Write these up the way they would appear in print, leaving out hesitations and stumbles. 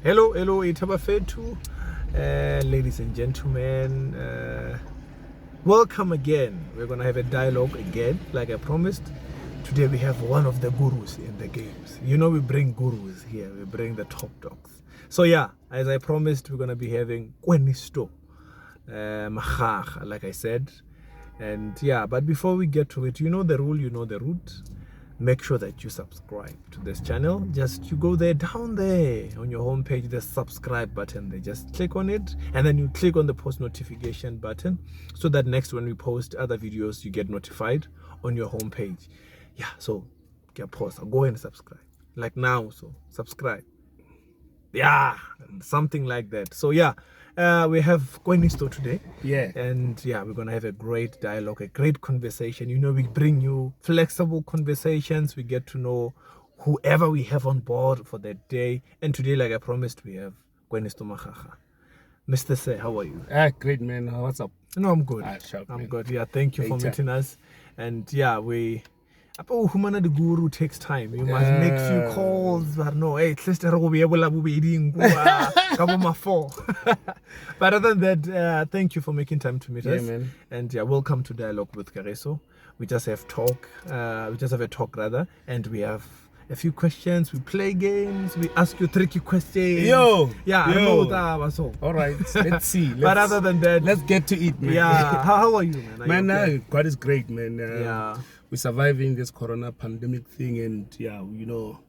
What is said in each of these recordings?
Hello, Itabafetu, ladies and gentlemen. Welcome again. We're gonna have a dialogue again, like I promised. Today we have one of the gurus in the games. You know we bring gurus here. We bring the top dogs. So yeah, as I promised, we're gonna be having Kwenisto Makgakga, like I said. And yeah, but before we get to it, you know the rule, you know the route. Make sure that you subscribe to this channel. Just you go there, down there on your homepage, the subscribe button there. Just click on it, and then you click on the post notification button so that next when we post other videos, you get notified on your homepage. Yeah, so get pause. Go and subscribe like now. So subscribe. Yeah, something like that. So yeah, we have Kwenisto today. Yeah. And yeah, we're gonna have a great dialogue, a great conversation. You know, we bring you flexible conversations. We get to know whoever we have on board for that day. And today, like I promised, we have Kwenisto Makgakga. Mr. Say, how are you? Great, man. What's up? No, I'm good. Sharp, I'm man. good. Yeah, thank you for Later. meeting us. And yeah, oh, humana the guru takes time. You must make few calls. But no, hey, but other than that, thank you for making time to meet us. Man. And yeah, welcome to Dialogue with Kagiso. We just have talk. We just have a talk rather, and we have a few questions. We play games. We ask you tricky questions. Yo. I know that. So. All right. Let's see. But other than that, let's get to it, man. Yeah. How are you, man? Are Man, you okay? God is great, man. Yeah. We're surviving this corona pandemic thing, and yeah, you know,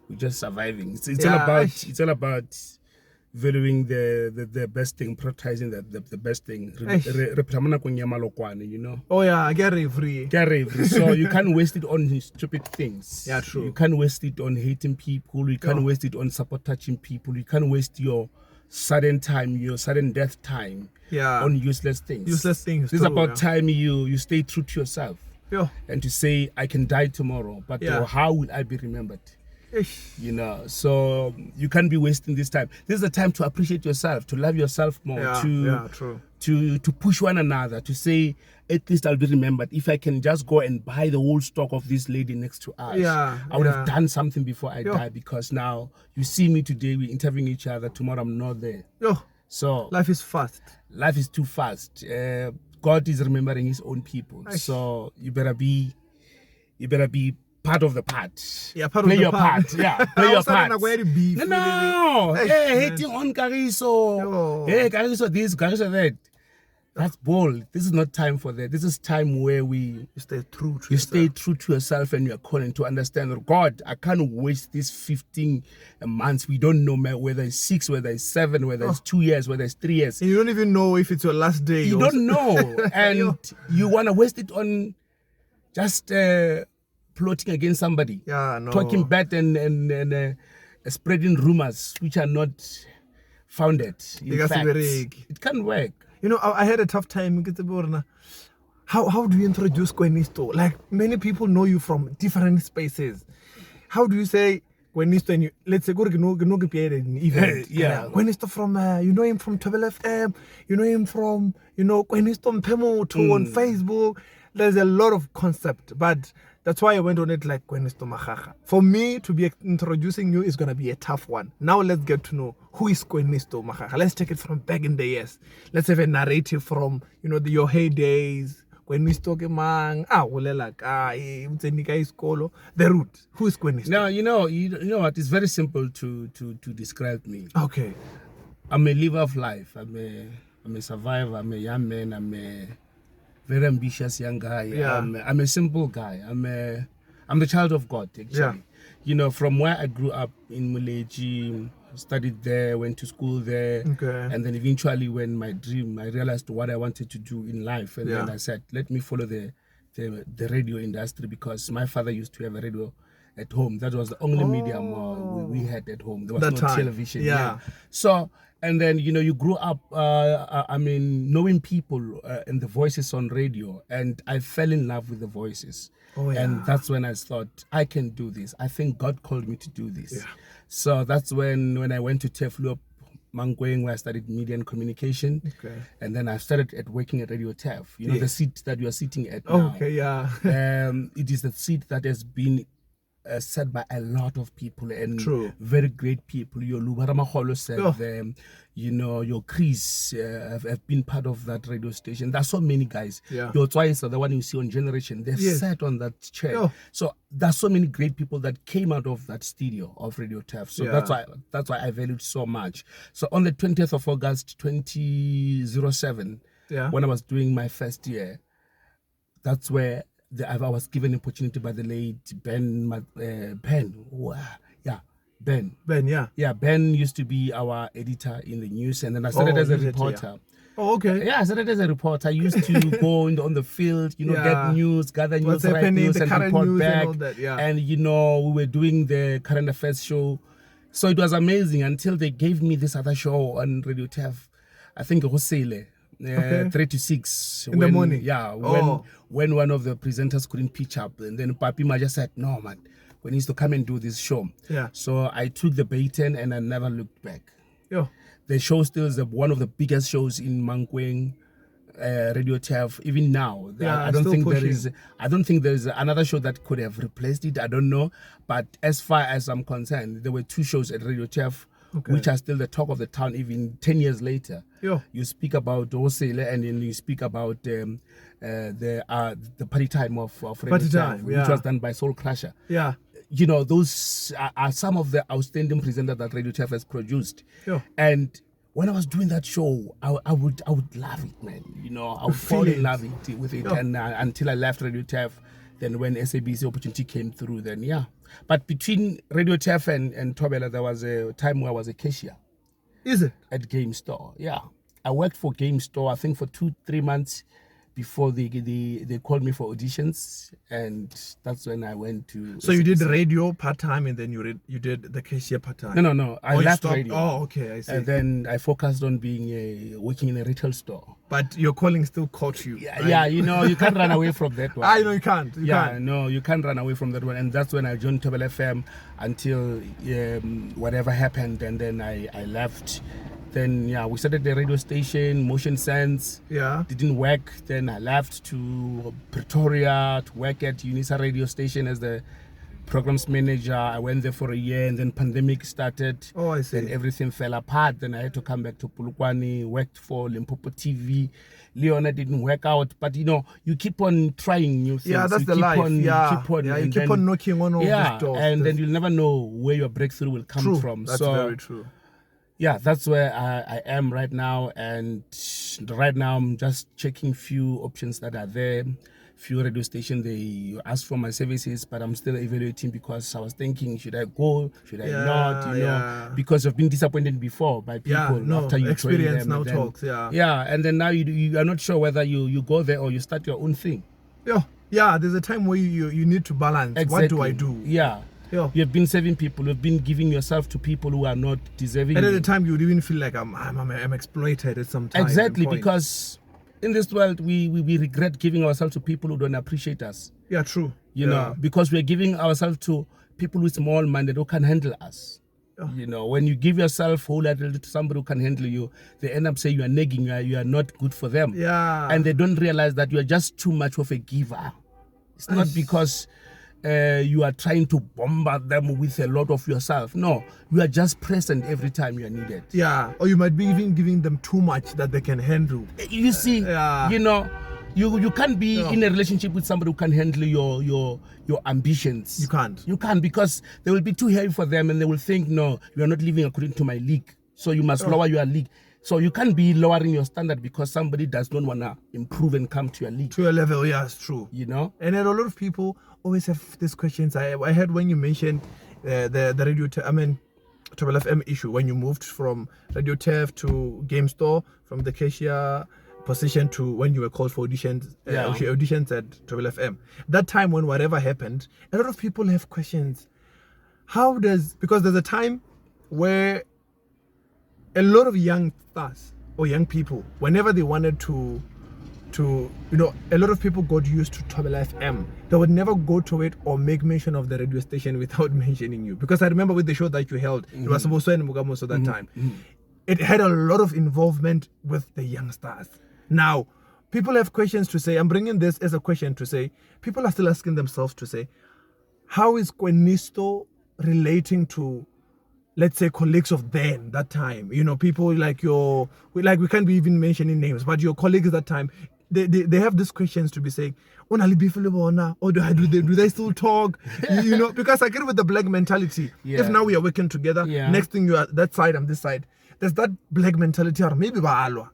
we're just surviving. It's all about valuing the best thing, prioritizing the best thing. You know. Oh yeah, I get it free. So you can't waste it on stupid things. Yeah, true. You can't waste it on hating people. You can't waste it on sabotaging people. You can't waste your sudden death time on useless things. Useless things. This is about time you stay true to yourself. Yeah. And to say I can die tomorrow, but how will I be remembered? You know, so you can't be wasting this time. This is the time to appreciate yourself, to love yourself more, true. to push one another, to say at least I'll be remembered. If I can just go and buy the whole stock of this lady next to us, I would have done something before I die, because now you see me today, we're interviewing each other, tomorrow I'm not there. So life is fast. Life is too fast. God is remembering his own people. So you better be part of the part. Yeah, part play of the your part. Yeah, play your part. No. Hey, hating on Kagiso. Hey, Kagiso this, Kagiso that. That's bold. This is not time for that. This is time where you stay true to yourself and your calling, to understand that God, I can't waste these 15 months. We don't know whether it's 6, whether it's 7, whether it's 2 years, whether it's 3 years. And you don't even know if it's your last day. You don't know. And you want to waste it on just plotting against somebody. Yeah, no. Talking bad and spreading rumors which are not founded in fact. It can't work. You know, I had a tough time. How do you introduce Kwenisto? Like, many people know you from different spaces. How do you say Kwenisto and you, let's say, go to an event? Kwenisto from, you know him from Tobel FM, you know him from, Kwenisto Mpemo on Facebook. There's a lot of concept, but that's why I went on it like Kwenisto Makgakga. For me to be introducing you is going to be a tough one. Now let's get to know who is Kwenisto Makgakga. Let's take it from back in the years. Let's have a narrative from, your heydays. Kwenisto ke mang? Ulela kae? Mtsenika iskolo. The root. Who is Kwenisto? Now, you know what? It's very simple to describe me. Okay. I'm a liver of life. I'm a survivor. I'm a young man. I'm a very ambitious young guy. Yeah. I'm a simple guy. I'm the child of God, actually. Yeah. From where I grew up in Muleji, studied there, went to school there. Okay. And then eventually when I realized what I wanted to do in life. And then I said, let me follow the radio industry, because my father used to have a radio at home. That was the only medium we had at home. There was no television. Yeah. So, and then, you grew up, knowing people and the voices on radio. And I fell in love with the voices. And that's when I thought, I can do this. I think God called me to do this. Yeah. So that's when I went to TEFLUP Mankweng, where I studied media and communication. Okay. And then I started working at Radio TEF. The seat that you are sitting at now. Okay, yeah. It is the seat that has been said by a lot of people and True. very great people. Your Lubara Maholo said them, your Chris have been part of that radio station. There's so many guys. Your Twice, the one you see on Generation, they've sat on that chair. So there's so many great people that came out of that studio of Radio TAF. So that's why I valued so much. So on the 20th of August 2007, when I was doing my first year, that's where I was given an opportunity by the late Ben. Ben used to be our editor in the news, and then I started as a reporter. Oh, okay. Yeah, I started as a reporter. I used to go on the field, get news, gather news, write news, and report back. And, and we were doing the current affairs show. So it was amazing until they gave me this other show on Radio TAF. I think Hosele. 3 to 6 in the morning. Yeah, when one of the presenters couldn't pitch up, and then Papi Maja said, "No, man, we need to come and do this show." Yeah. So I took the baton and I never looked back. Yeah. The show still is one of the biggest shows in Mankweng, Radio TAF. Even now, I don't think there is another show that could have replaced it. I don't know, but as far as I'm concerned, there were 2 shows at Radio TAF. Which are still the talk of the town even 10 years later. You speak about Osele and then you speak about the party time of Radio TAF, which was done by Soul Crusher. Yeah. Those are some of the outstanding presenters that Radio TAF has produced. And when I was doing that show, I would love it, man. I would fall in love with it. And until I left Radio TAF, then when SABC opportunity came through, then But between Radio TAF and Thobela, there was a time where I was a cashier. Is it? At Game Store, yeah. I worked for Game Store, I think for 2-3 months before they called me for auditions, and that's when I went to... So you did radio part-time and then you did the cashier part-time? No. I left radio. Oh, okay, I see. And then I focused on working in a retail store. But your calling still caught you. Yeah, you can't run away from that one. I know you can't. No, you can't run away from that one. And that's when I joined Thobela FM until whatever happened, and then I left. Then we started the radio station, Motion Sense. Didn't work. Then I left to Pretoria to work at Unisa radio station as the programs manager. I went there for a year, and then pandemic started. Oh, I see. Then everything fell apart. Then I had to come back to Polokwane, worked for Limpopo TV. Leona didn't work out, but you keep on trying new things. Yeah, that's the life. You keep on knocking on all these doors. And then you'll never know where your breakthrough will come from. That's very true. Yeah, that's where I am right now, and right now I'm just checking few options that are there. Few radio stations, they ask for my services, but I'm still evaluating because I was thinking, should I go, should I not, because I've been disappointed before by people after you experience them, now then, talks, and then now you are not sure whether you go there or you start your own thing. There's a time where you need to balance. Exactly. What do I do? You have been serving people, you've been giving yourself to people who are not deserving. And at the time, you would even feel like I'm exploited at some time. Exactly, because in this world, we regret giving ourselves to people who don't appreciate us. Yeah, true. You know, because we're giving ourselves to people with small minded who can handle us. When you give yourself wholeheartedly to somebody who can handle you, they end up saying you are nagging, you are not good for them. And they don't realize that you are just too much of a giver. It's not because you are trying to bombard them with a lot of yourself. No, you are just present every time you are needed. Or you might be even giving them too much that they can handle. You see, you can't be in a relationship with somebody who can handle your ambitions. You can't because they will be too heavy for them, and they will think, no, you are not living according to my league, so you must lower your league. So you can't be lowering your standard because somebody does not want to improve and come to your league. To your level, it's true. And then a lot of people always have these questions. I heard when you mentioned the radio, Thobela FM issue, when you moved from Radio TAF to Game Store, from the cashier position to when you were called for auditions, auditions at Thobela FM. That time when whatever happened, a lot of people have questions. Because there's a time where a lot of young stars or young people, whenever they wanted to a lot of people got used to Thobela FM. They would never go to it or make mention of the radio station without mentioning you. Because I remember with the show that you held, it was supposed to end Mugamoso that time. It had a lot of involvement with the young stars. Now, people have questions to say. I'm bringing this as a question to say, people are still asking themselves to say, how is Kwenisto relating to, let's say, colleagues of then, that time? You know, people like we can't be even mentioning names, but your colleagues that time, they have these questions to be saying, or do they still talk? You know, because I get with the black mentality. Yeah. If now we are working together, next thing you are that side, I'm this side. There's that black mentality, or maybe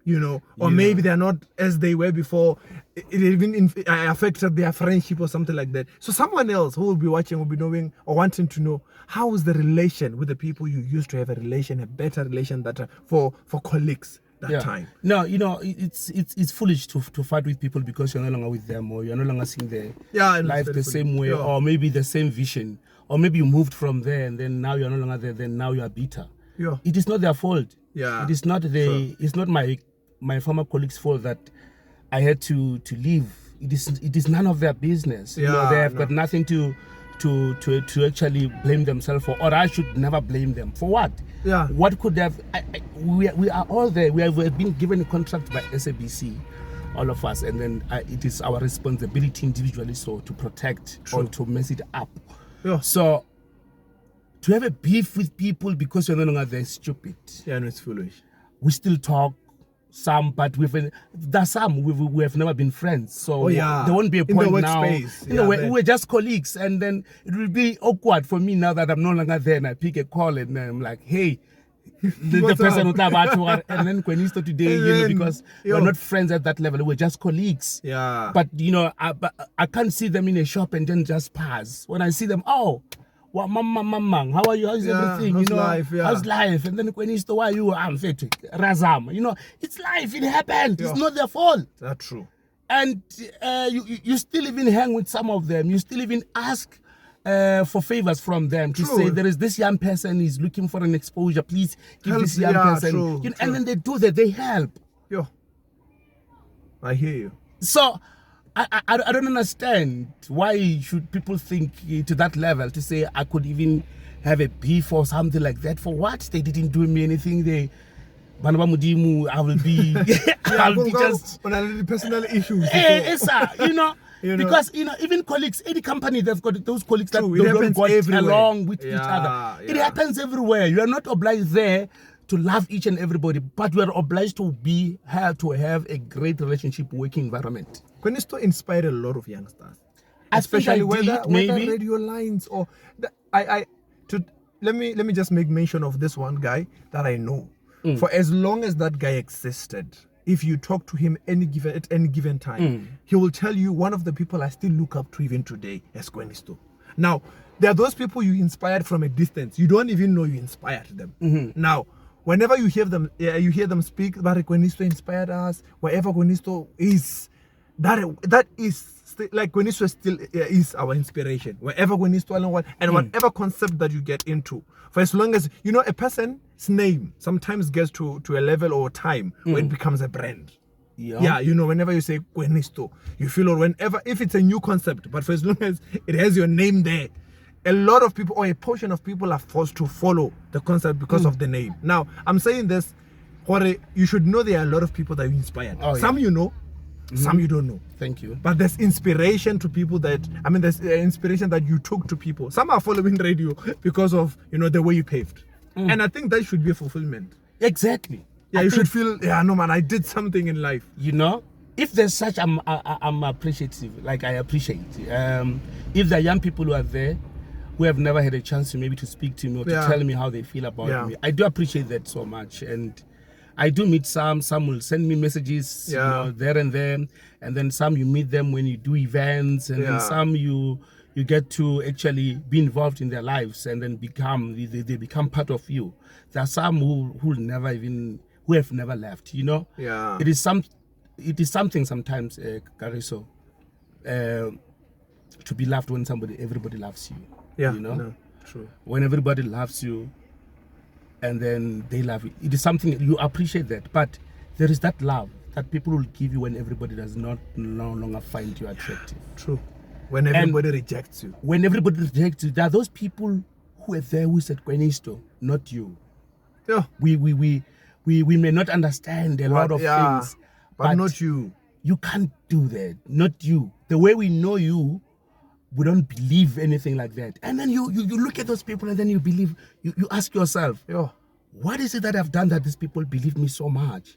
you know, or maybe they're not as they were before. It even affected their friendship or something like that. So someone else who will be watching will be knowing or wanting to know, how is the relation with the people you used to have a better relation that for colleagues that time? No, you know, it's foolish to fight with people because you're no longer with them, or you're no longer seeing their life the same way, or maybe the same vision, or maybe you moved from there and then now you're no longer there, then now you are bitter. Yeah. It is not their fault. Yeah. It is not it's not my former colleagues' fault that I had to leave. It is none of their business. You know, they have got nothing to actually blame themselves for, or I should never blame them for what? Yeah. What could have? We are all there. We have been given a contract by SABC, all of us, and then it is our responsibility individually so to protect or to mess it up. Yeah. So to have a beef with people because you're no longer there is stupid. Yeah, no, it's foolish. We still talk. Some, but there's some we have never been friends, so there won't be a point now. You know, we're just colleagues, and then it will be awkward for me now that I'm no longer there, and I pick a call, and then I'm like, "Hey, the person who and then Kwenisto today, you know, because we're not friends at that level, we're just colleagues. Yeah. But you know, I can't see them in a shop and then just pass. When I see them, oh. What, mama, how are you? How's everything? How's you know, life? Yeah. How's life? And then Kwenisto, why are you? I'm fit. Razam. You know, it's life. It happened. It's not their fault. That's true. And you still even hang with some of them. You still even ask for favors from them to say there is this young person is looking for an exposure. Please give this young person. True, you know, and then they do that. They help. Yeah. I hear you. So. I don't understand why should people think to that level to say I could even have a beef or something like that. For what? They didn't do me anything. I will be I'll be just on personal issues. You know, because you know, even colleagues, any company they've got those colleagues that don't go along with each other. It happens everywhere. You are not obliged there to love each and everybody, but you are obliged to have a great relationship working environment. Kwenisto inspired a lot of youngsters, especially whether radio lines or let me just make mention of this one guy that I know. For as long as that guy existed, if you talk to him at any given time, he will tell you one of the people I still look up to even today as Kwenisto. Now, there are those people you inspired from a distance. You don't even know you inspired them. Now, whenever you hear them speak, that Kwenisto inspired us. Wherever Kwenisto is, that is like Kwenisto still is our inspiration. Wherever Kwenisto and whatever concept that you get into, for as long as you know a person's name sometimes gets to a level or time where it becomes a brand. Yeah, you know, whenever you say Kwenisto, you feel, or whenever, if it's a new concept, but for as long as it has your name there, a lot of people or a portion of people are forced to follow the concept because of the name. Now, I'm saying this, you should know there are a lot of people that you inspired. Some you know, some you don't know. Thank you. But there's inspiration to people there's inspiration that you took to people. Some are following radio because of, you know, the way you paved. And I think that should be a fulfillment. Exactly. Yeah, you should feel, no man, I did something in life. You know, if there's such, I'm appreciative, like I appreciate. If there are young people who are there, who have never had a chance to maybe to speak to me or to tell me how they feel about me, I do appreciate that so much. And I do meet some will send me messages, you know, there, and then some you meet them when you do events, and then some you get to actually be involved in their lives, and then they become part of you. There are some who have never left, you know. Yeah. It is something sometimes, Kagiso, to be loved when everybody loves you. Yeah, you know, no, true. When everybody loves you, and then they love you, it is something you appreciate that. But there is that love that people will give you when everybody does no longer find you attractive. True. When everybody rejects you. When everybody rejects you, there are those people who are there who said Kwenisto, not you. Yeah. We may not understand a lot of things, but not you. You can't do that. Not you. The way we know you, we don't believe anything like that. And then you look at those people and then you believe, you ask yourself, what is it that I've done that these people believe me so much?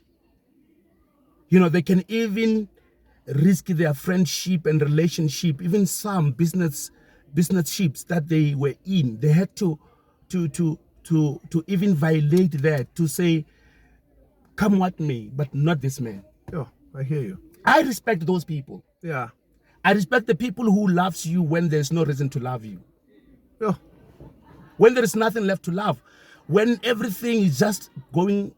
You know, they can even risk their friendship and relationship, even some business-ships that they were in. They had to even violate that, to say, come what may, but not this man. Yeah, I hear you. I respect those people. Yeah. I respect the people who loves you when there's no reason to love you. Yeah. When there is nothing left to love. When everything is just going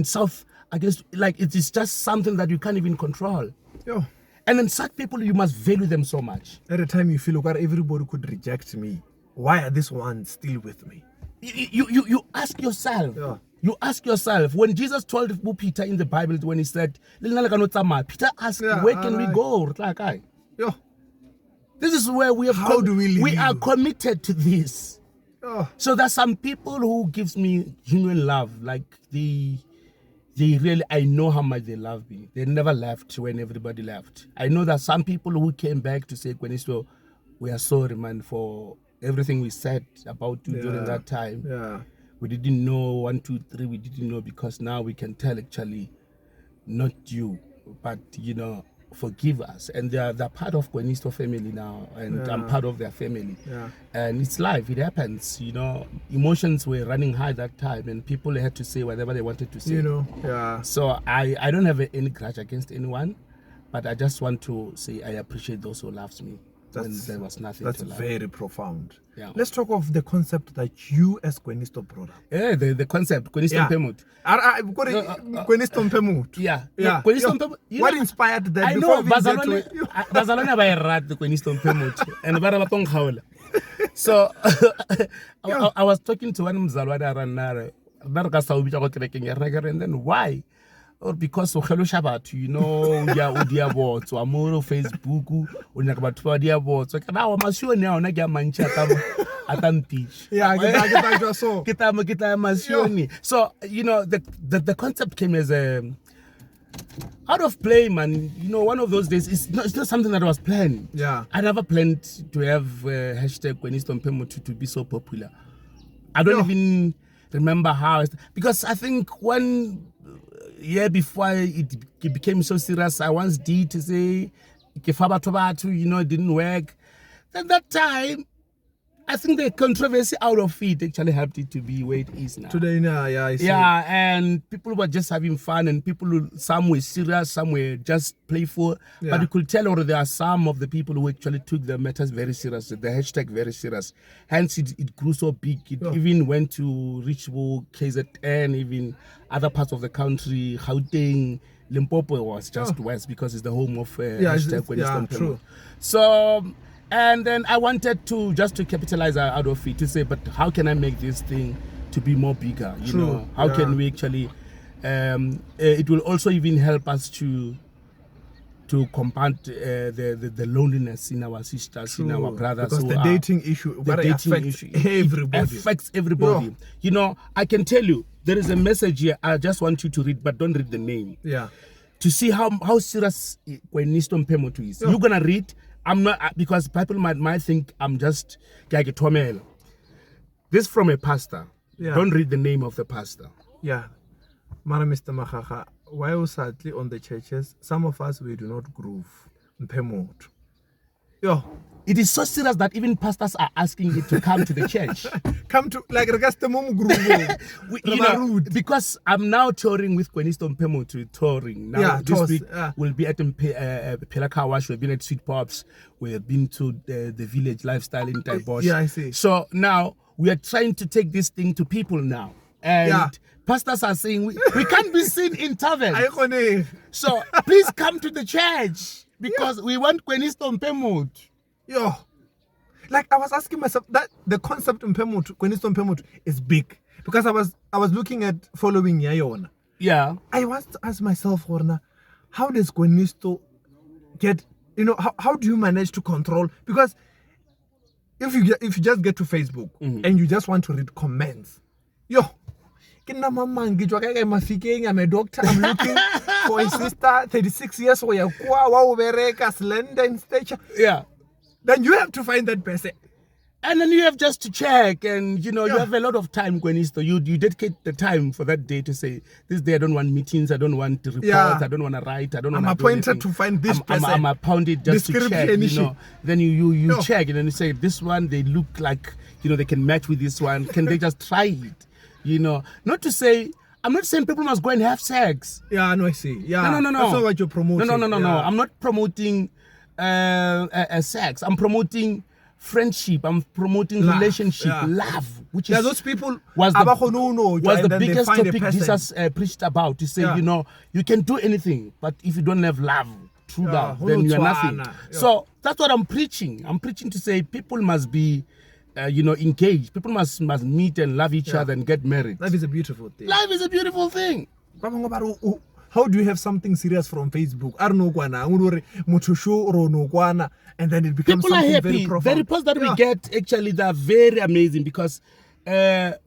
south against, like it is just something that you can't even control. Yeah. And then such people, you must value them so much. At the time you feel like everybody could reject me, why are these ones still with me? You ask yourself. Yeah. You ask yourself, when Jesus told Peter in the Bible, when he said, Peter asked, where can we go? Yeah. This is where we have How do we live? We are committed to this. Oh. So there's some people who gives me genuine love, like they really, I know how much they love me. They never left when everybody left. I know that some people who came back to say, Kwenisto, we are sorry, man, for everything we said about you during that time. Yeah. We didn't know 1, 2, 3. We didn't know, because now we can tell actually, not you, but you know, forgive us. And they're part of Kwenisto family now, and I'm part of their family. Yeah. And it's life, it happens. You know, emotions were running high that time, and people had to say whatever they wanted to say. You know, yeah. So I don't have any grudge against anyone, but I just want to say I appreciate those who loves me. There was nothing that's to love. very profound. Yeah. Let's talk of the concept that you as Kwenisto brought up. Yeah, the concept, Kwenisto Mpemut. Kwenisto Mpemut. Yeah. Kwenisto Mpemut. What inspired that? I know, Bazalwane ba rat the Kwenisto Mpemut and Barabapong Haula. So I was talking to one Mzalwana Ranare, and then why? Or because of hello Shabbat, you know, dia bots, or more Facebook, or Nakabatwa dia bots. Okay, now I'm sure now Naga Mancha Atam teach. Yeah, so you know the concept came as out of play, man. You know, one of those days, it's not something that was planned. Yeah. I never planned to have hashtag Kwenisto Mpemut to be so popular. I don't even remember how, because I think 1 year before it became so serious, I once did to say, you know, it didn't work. At that time, I think the controversy out of it actually helped it to be where it is now. Today, now, yeah, I see. Yeah, and people were just having fun, and some were serious, some were just playful. Yeah. But you could tell already there are some of the people who actually took the matters very serious, the hashtag very serious. Hence, it grew so big. It even went to Richmond, KZN, even other parts of the country, Gauteng. Limpopo was just west because it's the home of hashtag Kwenisto Mpemut. True. So, and then I wanted to capitalize out of it, to say, but how can I make this thing to be more bigger? You know, how can we actually? It will also even help us to combat the loneliness in our sisters, in our brothers. Because the dating issue, affects everybody. Yeah. You know, I can tell you there is a message here. I just want you to read, but don't read the name. Yeah. To see how serious Kwenisto Mpemut is. You're gonna read. I'm not, because people might think I'm just This is from a pastor. Yeah. Don't read the name of the pastor. Yeah. Mr. Makgakga, while sadly on the churches, some of us, we do not groove. Mpemut. It is so serious that even pastors are asking it to come to the church. Come to, like, because I'm now touring with Kwenisto Mpemut, touring. Now, this week, we'll be at Pelakawash, we've been at Sweet Pops, we've been to the village lifestyle in Taibosh. Yeah, I see. So now, we are trying to take this thing to people now. And pastors are saying, we can't be seen in taverns. So please come to the church, because we want Kwenisto Mpemut. Like I was asking myself that the concept Kwenisto Mpemut is big, because I was looking at following Yayona. Yeah. I was to ask myself, how does Kwenisto get, you know, how do you manage to control? Because if you just get to Facebook and you just want to read comments, I'm a doctor, I'm looking for a sister, 36 years, slender in stature. Yeah. then you have to find that person. And then you have just to check, and you have a lot of time, Kwenisto. You dedicate the time for that day to say, this day I don't want meetings, I don't want reports, I don't want to write, I don't want to. I'm appointed to find this person. I'm appointed just to check. Then you check, and then you say, this one they look like they can match with this one. Can they just try it? Not to say. I'm not saying people must go and have sex. Yeah, I know. I see. Yeah, no. That's not what you're promoting. No. I'm not promoting sex. I'm promoting friendship. I'm promoting relationship, love, which is those people was the biggest topic Jesus preached about. To say, you can do anything, but if you don't have love, true love, then you are nothing. So that's what I'm preaching. I'm preaching to say people must be, engaged. People must meet and love each other and get married. Life is a beautiful thing. Life is a beautiful thing. How do you have something serious from Facebook? And then it becomes people something are happy. very profound. The reports that we get, actually, they're very amazing because I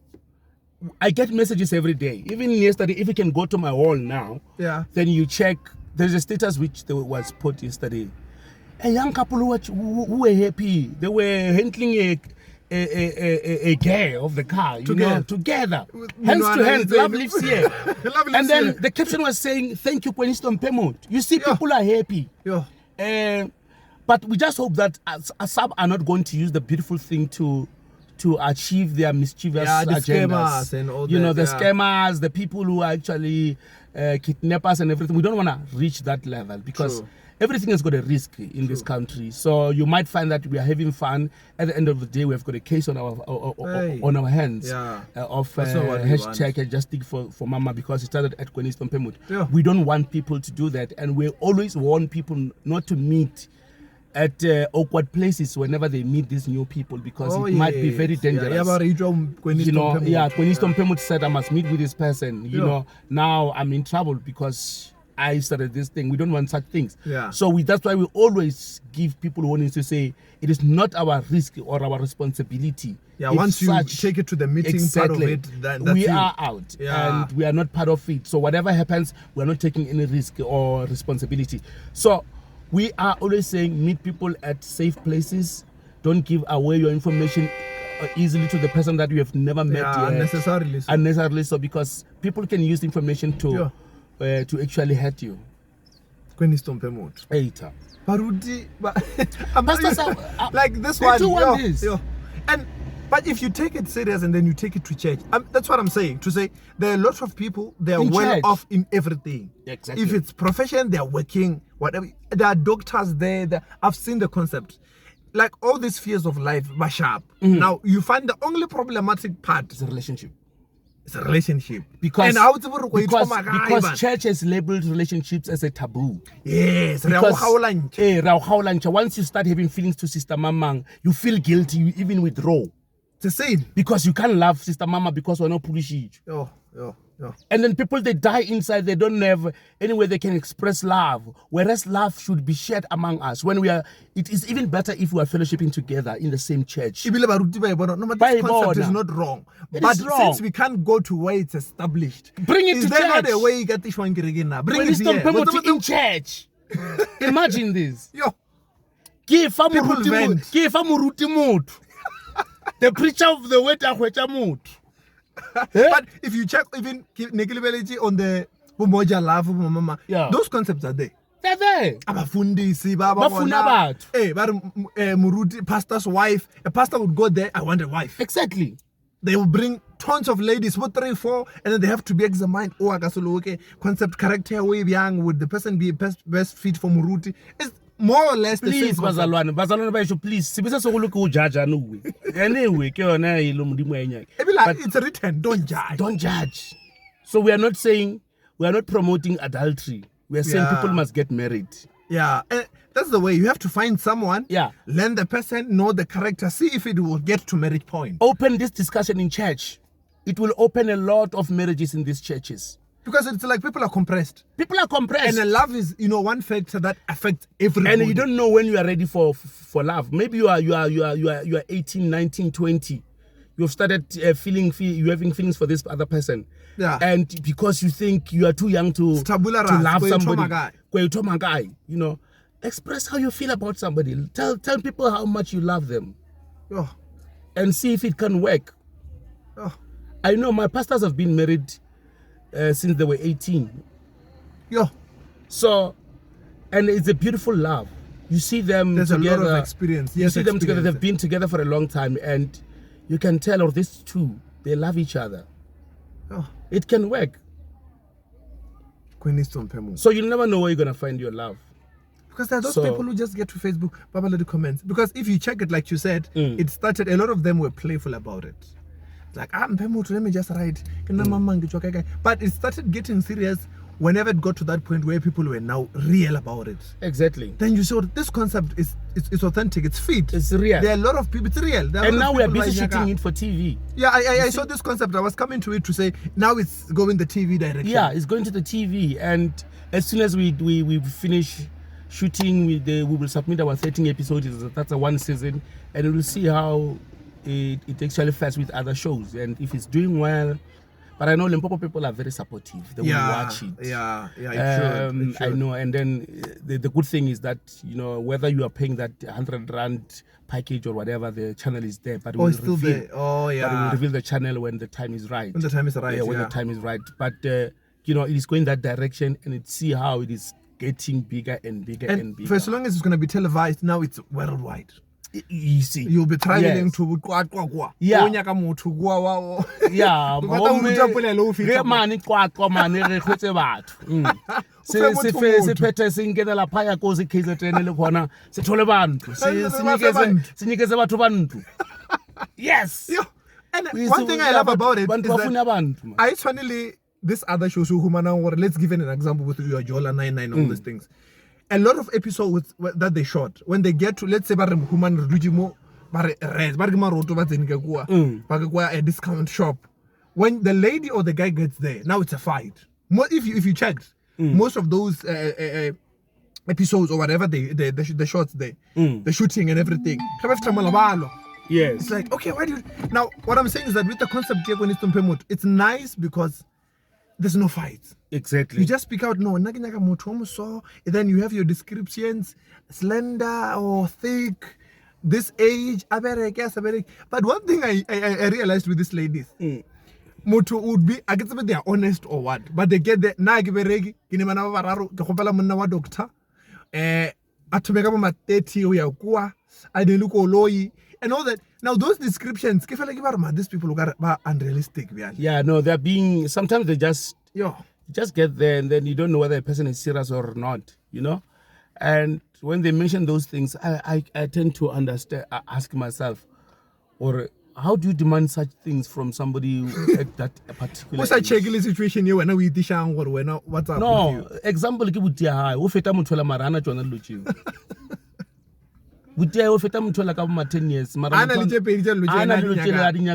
get messages every day. Even yesterday, if you can go to my wall now, then you check. There's a status which was put yesterday. A young couple who were happy. They were handling a gear of the car, together, hands to hands, love lives here. And then the caption was saying, "Thank you, Kwenisto Makgakga." You see, people are happy. But we just hope that some are not going to use the beautiful thing to achieve their mischievous agendas. Scammers and all the scammers, the people who are actually kidnappers and everything. We don't want to reach that level because everything has got a risk in this country. So you might find that we are having fun. At the end of the day, we have got a case on our hands of hashtag Justice for Mama, because it started at Kwenisto Makgakga. We don't want people to do that, and we always warn people not to meet at awkward places whenever they meet these new people, because it might be very dangerous. Kwenisto Makgakga said, I must meet with this person. Now I'm in trouble because I started this thing. We don't want such things. So that's why we always give people warnings to say it is not our risk or our responsibility. Once you take it to the meeting part of it, that's we are out and we are not part of it. So whatever happens, we are not taking any risk or responsibility. So we are always saying meet people at safe places. Don't give away your information easily to the person that you have never met yet. Unnecessarily so, because people can use information to actually hurt you. Kwenisto Makgakga. Baruti, like this one. But if you take it serious and then you take it to church, that's what I'm saying. To say there are a lot of people, they are well off in everything. Exactly. If it's profession, they are working, whatever. There are doctors there. I've seen the concept. Like all these fears of life, sharp. Now you find the only problematic part is a relationship. It's a relationship. Because church has labeled relationships as a taboo. Yes. Once you start having feelings to Sister Mama, you feel guilty, you even withdraw. It's the same. Because you can't love Sister Mama because we're not Polish. And then people, they die inside, they don't have anywhere they can express love. Whereas love should be shared among us. It is even better if we are fellowshipping together in the same church. This concept is not wrong. But since we can't go to where it's established, bring it to church. Is there not a way you get this one? Bring it here. In church. Imagine this. The preacher of the word. But if you check even on the Bumoja love, Mama, those concepts are there. They're there. Muruti, pastor's wife. A pastor would go there, I want a wife. Exactly. They will bring tons of ladies, 3, 4, and then they have to be examined. Concept, character, way young, would the person be best fit for Muruti? It's more or less the same. Please, it's written, don't judge. Don't judge. So we are not promoting adultery. We are saying people must get married. And that's the way. You have to find someone, learn the person, know the character, see if it will get to marriage point. Open this discussion in church. It will open a lot of marriages in these churches. Because it's like people are compressed. And love is, one factor that affects everybody. And you don't know when you are ready for love. Maybe you are 18, 19, 20. You've started you're having feelings for this other person. And because you think you are too young to love somebody. express how you feel about somebody. Tell people how much you love them. Yeah. And see if it can work. Yeah. I know my pastors have been married since they were 18. Yeah. So, and it's a beautiful love. You see them There's together. a lot of experience. Yes, you see them together. They've been together for a long time, and you can tell, or these two, they love each other. Oh. It can work. Kwenisto Makgakga. So you'll never know where you're gonna find your love. Because there are those people who just get to Facebook, Baba the comments. Because if you check it, like you said, it started. A lot of them were playful about it. Like, let me just write. But it started getting serious whenever it got to that point where people were now real about it. Exactly. Then you saw this concept is authentic. It's fit. It's real. There are a lot of people. It's real. And now we are busy shooting it for TV. Yeah, I saw this concept. I was coming to it to say now it's going the TV direction. Yeah, it's going to the TV, and as soon as we finish shooting, we will submit our 13 episodes. That's a one season, and we'll see how it actually fares with other shows, and if it's doing well. But I know Limpopo people are very supportive. They will watch it. Yeah, it should. I know. And then the good thing is that, whether you are paying that 100 Rand package or whatever, the channel is there. But it's still there. Oh, yeah. But we will reveal the channel when the time is right. When the time is right. Yeah, when the time is right. But, it is going that direction, and it see how it is getting bigger and bigger and bigger. For as long as it's going to be televised, now it's worldwide. You see, you'll be traveling to yeah. Yeah. Yes. And one thing I love about it is that I finally this other shows let's give an example with your Jola 99 all these things. A lot of episodes that they shot, when they get to, let's say, a discount shop, when the lady or the guy gets there, now it's a fight. If you checked, most of those episodes or whatever the shots there, the shooting and everything, yes, it's like, okay, why do you now? What I'm saying is that with the concept here, it's nice because there's no fights. Exactly. You just speak out, no, and then you have your descriptions, slender or thick, this age, but one thing I realized with these ladies, Moto would be, I guess they are honest or what, but they get there, doctor, and all that. Now those descriptions, these people are unrealistic. Yeah, no, they're being, sometimes they just get there, and then you don't know whether a person is serious or not, And when they mention those things, I tend to ask myself, or how do you demand such things from somebody at that particular what's a checkly situation here when we dish or when what's up? No, example, Butia o feta motho la ka bo 10 years mara ana le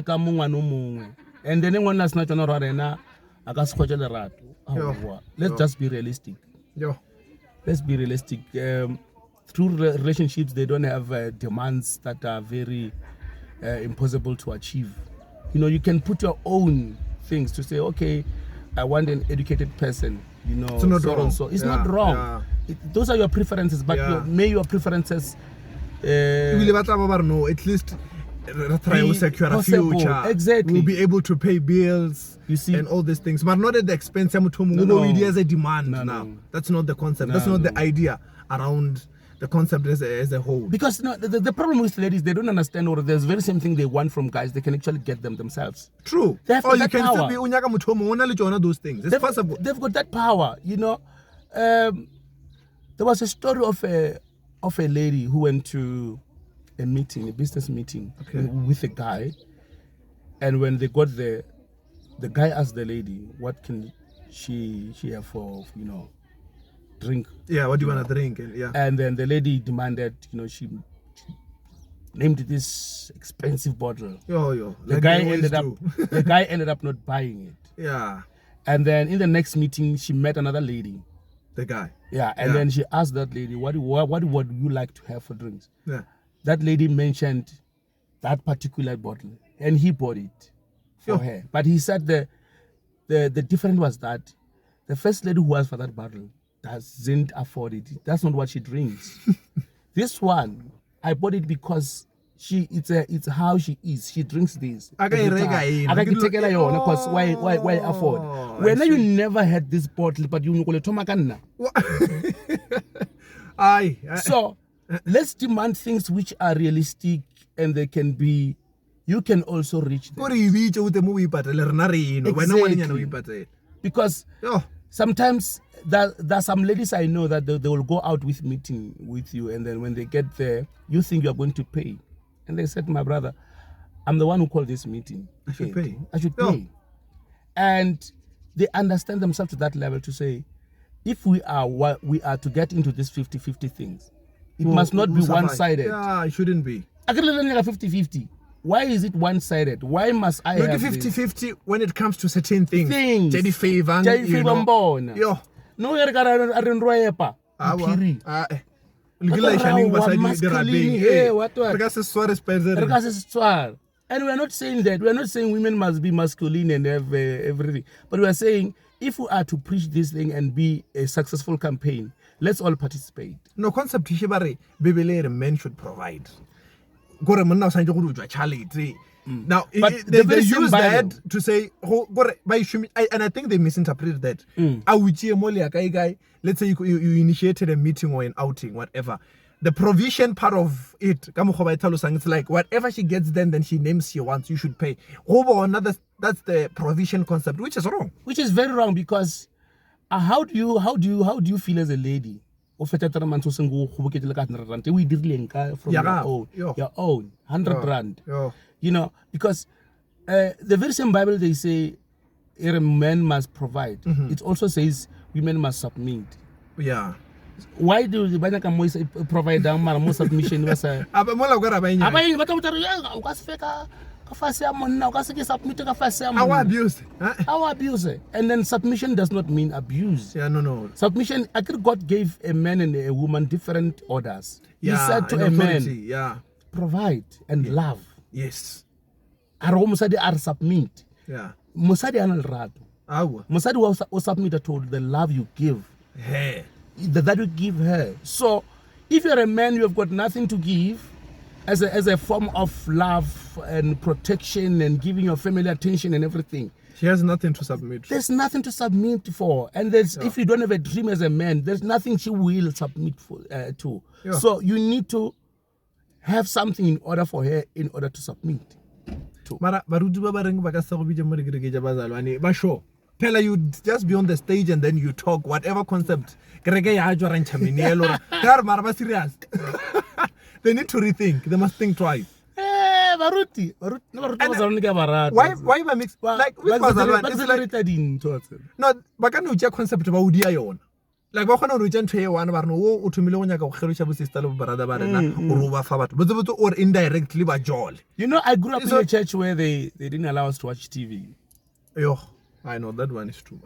ka mongwa no mongwe and then ngwana sna tsona ro rena aka se khotse lerato. Let's just be realistic. Let's be realistic. Through relationships they don't have demands that are very impossible to achieve. You can put your own things to say, okay, I want an educated person, it's not wrong. So it's not wrong. Those are your preferences, but may your preferences no, at least try to secure a future. Exactly. We'll be able to pay bills, you see, and all these things, but not at the expense of as a demand. No. That's not the concept. That's not the idea around the concept as a whole. Because the problem with ladies, they don't understand, or there's very same thing they want from guys, they can actually get them themselves. True. They have you can still be those things. It's possible. They've got that power. There was a story of a lady who went to a business meeting with a guy, and when they got there, the guy asked the lady, what can she have for drink? Yeah, what do you want to drink? And then the lady demanded, she named this expensive bottle. The guy ended up not buying it. Yeah. And then in the next meeting, she met another lady. The guy. Yeah, and then she asked that lady, what would you like to have for drinks? Yeah. That lady mentioned that particular bottle, and he bought it for her. But he said the difference was that the first lady who asked for that bottle doesn't afford it. That's not what she drinks. This one, I bought it because it's how she is. She drinks this. I can take it because why afford? When you never had this bottle, but you know tomakanna. So let's demand things which are realistic and they can be. You can also reach them. Exactly. Because sometimes there are some ladies I know that they will go out meeting with you, and then when they get there, you think you are going to pay. And they said, my brother, I'm the one who called this meeting. I should pay. And they understand themselves to that level to say, if we are to get into this 50-50 things, it must not be one-sided. Yeah, it shouldn't be. I can learn 50-50. Why is it one-sided? Why must I have 50-50 when it comes to certain things? Jadi favor mbona. Yo. No re ka ra nroepa. Phiri. And we are not saying that. We are not saying women must be masculine and have everything. But we are saying if we are to preach this thing and be a successful campaign, let's all participate. No concept Bibele men should provide. Now, they use that to say, and I think they misinterpreted that. Let's say you initiated a meeting or an outing, whatever. The provision part of it, it's like whatever she gets then she names she wants, you should pay. That's the provision concept, which is wrong. Which is very wrong because how do you feel as a lady? We did from your own 100 rand. You know, because the very same Bible they say men must provide. It also says women must submit. Yeah. Why do the Banyaka provide more submission? Our abuse. Our abuse. And then submission does not mean abuse. Yeah, no. Submission, I think God gave a man and a woman different orders. He said to a man, provide and love. Yes. Aro musadi are submit. Yeah. Musadi anal rado. Musadi was submit to the love you give. Hey. That you give her. So if you're a man, you have got nothing to give as a form of love and protection and giving your family attention and everything. She has nothing to submit. There's nothing to submit for. And if you don't have a dream as a man, there's nothing she will submit to. Yeah. So you need to have something in order for her in order to submit to. Pella, you just be on the stage and then you talk whatever concept. They need to rethink. They must think twice. Why mix like with Bazalwan? It's like no, but can you concept about Udia? Like what kind of region to one or no to Milonia sister of Barada or indirectly by Joel. You know, I grew up in a church where they didn't allow us to watch TV. Yo, I know that one is true.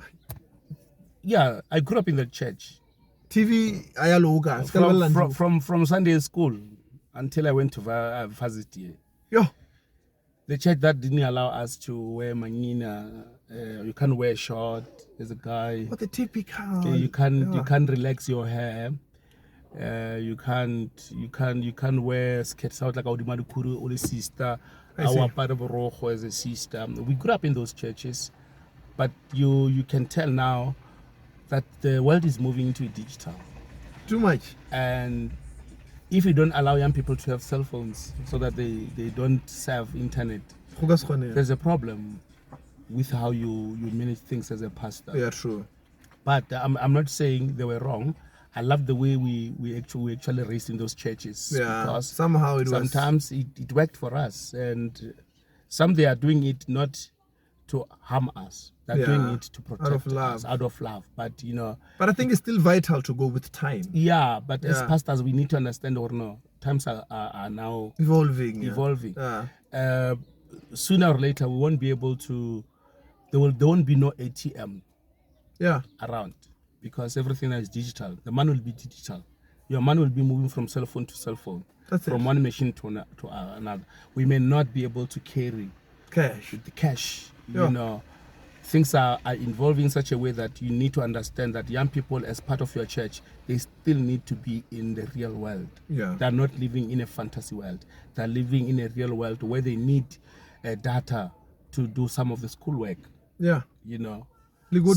Yeah, I grew up in the church. TV from Sunday school until I went to varsity. Yeah. The church that didn't allow us to wear manina, you can't wear short as a guy. What the typical. You can't relax your hair. You can't wear skirts out like Audimadukuru or the sister. Our part of Rojo as a sister. We grew up in those churches, but you can tell now that the world is moving into digital. Too much. And if you don't allow young people to have cell phones so that they don't surf internet, there's a problem with how you manage things as a pastor. Yeah, true. But I'm not saying they were wrong. I love the way we actually raised in those churches. Yeah, because somehow sometimes it worked for us. And some they are doing it not to harm us. They're doing it to protect us out of love. But you know. But I think it's still vital to go with time. Yeah, but as pastors we need to understand or no, times are now evolving. Yeah. Sooner or later we won't be able to. There won't be no ATM. Yeah. Around because everything is digital. The money will be digital. Your money will be moving from cell phone to cell phone. From one machine to another. We may not be able to carry cash. The cash. You know. things are evolving in such a way that you need to understand that young people, as part of your church, they still need to be in the real world. Yeah. They're not living in a fantasy world. They're living in a real world where they need data to do some of the schoolwork. Yeah. You know. Go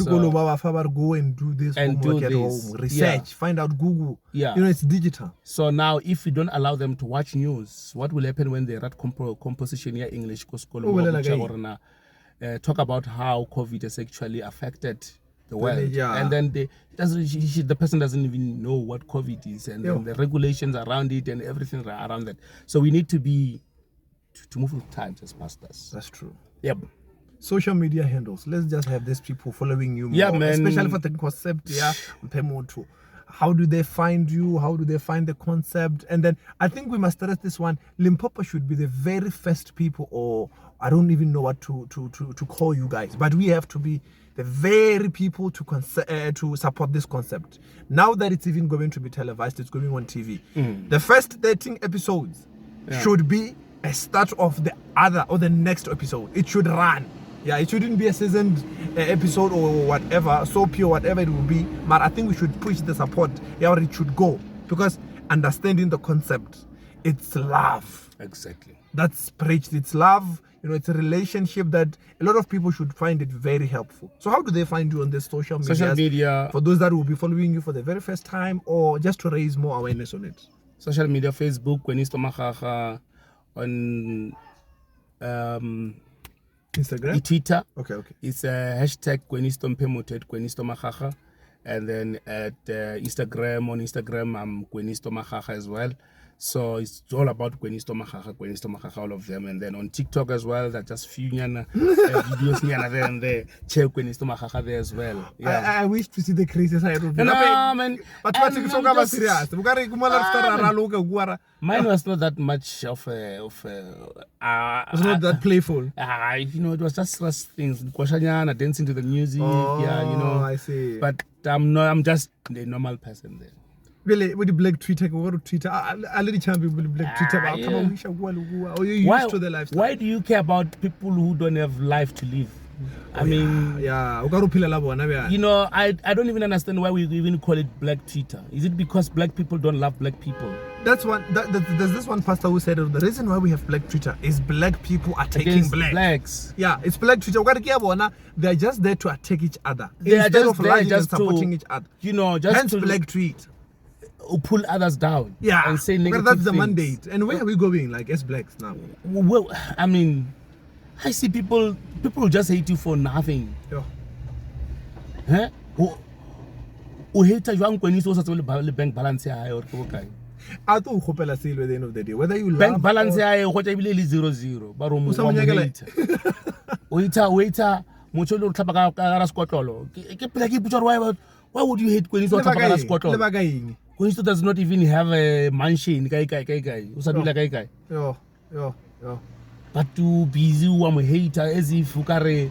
and do this homework at home. Research, find out Google. Yeah. You know, it's digital. So now, if you don't allow them to watch news, what will happen when they write composition here English? Talk about how COVID has actually affected the world, and then the person doesn't even know what COVID is, and then the regulations around it and everything around that. So we need to move with times as pastors. That's true. Yep. Social media handles. Let's just have these people following you more. Yeah, man. Especially for the concept. Yeah. How do they find you? How do they find the concept? And then I think we must stress this one. Limpopo should be the very first people, or I don't even know what to call you guys, but we have to be the very people to support this concept. Now that it's even going to be televised, it's going on TV. The first 13 episodes should be a start of the other or the next episode. It should run. Yeah, it shouldn't be a seasoned episode or whatever, soapy or whatever it will be. But I think we should push the support. Yeah, or it should go, because understanding the concept, it's love. Exactly. That's preached. It's love. You know, it's a relationship that a lot of people should find it very helpful. So how do they find you on the social media? Social media. For those that will be following you for the very first time, or just to raise more awareness on it. Social media, Facebook, Kwenisto Makgakga, on Instagram? Twitter. Okay. It's hashtag Kwenisto Makgakga. And then at Instagram, I'm Kwenisto Makgakga as well. So it's all about Kwenisto Makgakga, all of them. And then on TikTok as well, that's just few videos there and there. Check Kwenisto Makgakga there as well. Yeah. I wish to see the crazy side of it. No, man. But serious. Mine was not that much of a it was not that playful. You know, it was just things. Dancing to the music. Oh, yeah, you know. I see. But I'm just a normal person there. Really, with the black Twitter, go to Twitter. I already champion with the black Twitter. Are you used to the lifestyle? Why do you care about people who don't have life to live? I mean, you know, I don't even understand why we even call it black Twitter. Is it because black people don't love black people? That's one. There's this one pastor who said the reason why we have black Twitter is black people attacking against blacks. Yeah, it's black Twitter. They're just there to attack each other. They instead are just of there just supporting each other. You know, just hence to black tweet. Pull others down. Yeah, and say negative that's the things. mandate. And where are we going, like as blacks now? Well, I mean, I see people just hate you for nothing. Yeah. Huh? Who hate you Kwenisto the bank balance or okay. I don't hope at the end of the day. Whether you bank balance what I believe is 0-0. But waiter, Mocholo Tabaka Squatolo. Why would you hate Kwenisto Squatolo? Kwenisto does not even have a mansion. Yo. But to busy one hater as if Fukare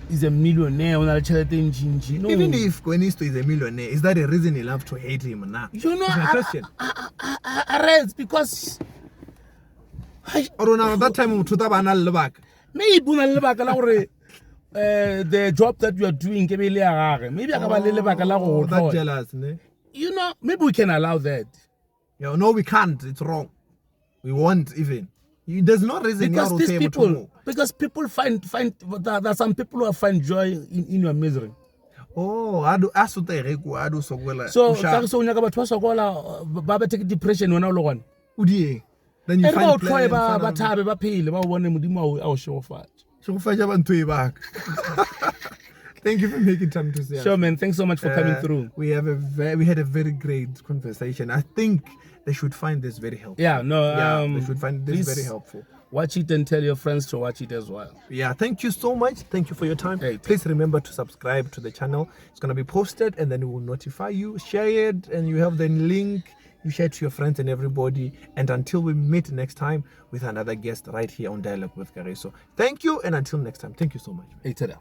is a millionaire on a charity in Jinji. No. Even if Kwenisto is a millionaire, is that a reason you love to hate him now? You know, question. Because or now that time maybe the job that you are doing, maybe that jealous, ne? You know, maybe we can allow that. Yeah, no, we can't. It's wrong. We won't even. There's no reason because people find there are some people who find joy in your misery. Oh, so Baba take depression when all one. Then you find Thank you for making time to say. Sure, man. Thanks so much for coming through. We had a very great conversation. I think they should find this very helpful. Yeah, no. They should find this very helpful. Watch it and tell your friends to watch it as well. Yeah, thank you so much. Thank you for your time. Hey, please remember to subscribe to the channel. It's gonna be posted, and then it will notify you. Share it, and you have the link. You share to your friends and everybody. And until we meet next time with another guest right here on Dialogue with Kagiso. Thank you, and until next time, thank you so much. Hey, tada.